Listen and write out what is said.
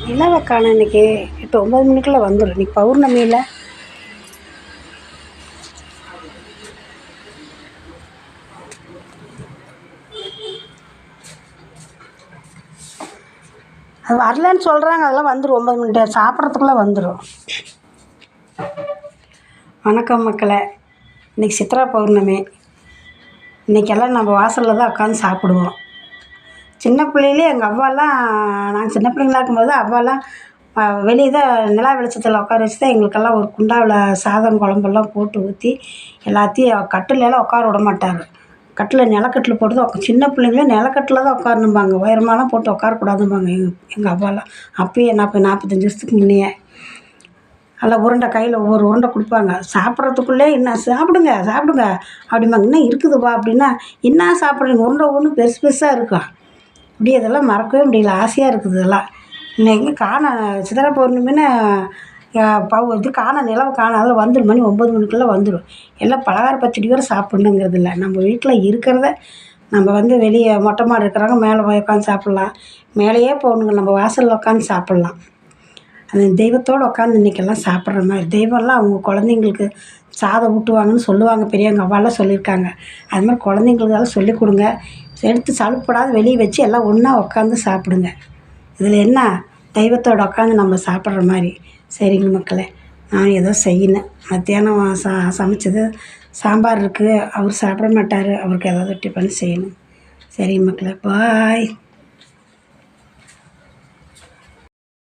நிலாவை காண இன்றைக்கி 8 9 மணிக்குள்ளே வந்துடும். இன்றைக்கி பௌர்ணமியில் அது வரலன்னு சொல்கிறாங்க. அதெல்லாம் வந்துடும் 9 மணி சாப்பிட்றதுக்குள்ளே வந்துடும். வணக்கம் மக்களே, இன்றைக்கி சித்ரா பௌர்ணமி. இன்றைக்கெல்லாம் நம்ம வாசலில் தான் உட்காந்து சாப்பிடுவோம். சின்ன பிள்ளையிலே எங்கள் அவ்வாலாம், நாங்கள் சின்ன பிள்ளைங்களா இருக்கும்போது அவ்வாலாம் வெளியே தான் நிலா வெளிச்சத்தில் உட்கார வச்சு தான் எங்களுக்கெல்லாம் ஒரு குண்டாவில் சாதம் குழம்பெல்லாம் போட்டு ஊற்றி எல்லாத்தையும் கட்டிலெல்லாம் உட்கார விட மாட்டார். கட்டில் நிலக்கட்டில் போட்டு தான் சின்ன பிள்ளைங்களே நிலக்கட்டில் தான் உட்காரணும்பாங்க. உயரமாலாம் போட்டு உட்காரக்கூடாதும்பாங்க எங்கள் அவ்வாலாம். அப்பயே 45 வருஷத்துக்கு முன்னையே நல்லா உருண்டை கையில் ஒவ்வொரு உருண்டை கொடுப்பாங்க. சாப்பிட்றதுக்குள்ளே என்ன சாப்பிடுங்க சாப்பிடுங்க அப்படிம்பாங்க. இன்னும் இருக்குதுப்பா அப்படின்னா என்ன சாப்பிட்றீங்க? உருண்டை ஒன்று பெருசு பெருசாக இருக்கும். இப்படி இதெல்லாம் மறக்கவே முடியல. ஆசையாக இருக்குது இதெல்லாம். இன்னைக்கு காண சித்ரா பௌர்ணமின்னு இது காண நிலவு காண அதில் வந்துடும். மணி 9 மணிக்குள்ளே வந்துடும். எல்லாம் பலகார பச்சடியோடு சாப்பிட்ணுங்கிறது இல்லை. நம்ம வீட்டில் இருக்கிறத நம்ம வெளியே மொட்டை மாடி இருக்கிறவங்க மேலே போய் உட்காந்து சாப்பிட்லாம். மேலேயே போகணுங்க, நம்ம வாசலில் உட்காந்து சாப்பிட்லாம். அந்த தெய்வத்தோடு உட்காந்து இன்றைக்கெல்லாம் சாப்பிட்ற மாதிரி. தெய்வம்லாம் அவங்க குழந்தைங்களுக்கு சாதம் ஊட்டுவாங்கன்னு சொல்லுவாங்க. பெரியவங்க அவ்வாலாம் சொல்லியிருக்காங்க. அது மாதிரி குழந்தைங்களுக்கெல்லாம் சொல்லிக் கொடுங்க. எடுத்து சலுப்படாத வெளியே வச்சு எல்லாம் ஒன்றா உட்காந்து சாப்பிடுங்க. இதில் என்ன, தெய்வத்தோடு உட்காந்து நம்ம சாப்பிட்ற மாதிரி. சரிங்க மக்களே, நான் ஏதோ செய்யணும். மத்தியானம் சமைச்சது சாம்பார் இருக்குது. அவர் சாப்பிட மாட்டார். அவருக்கு ஏதாவது டிஃபன் செய்யணும். சரிங்க மக்களே, பாய்.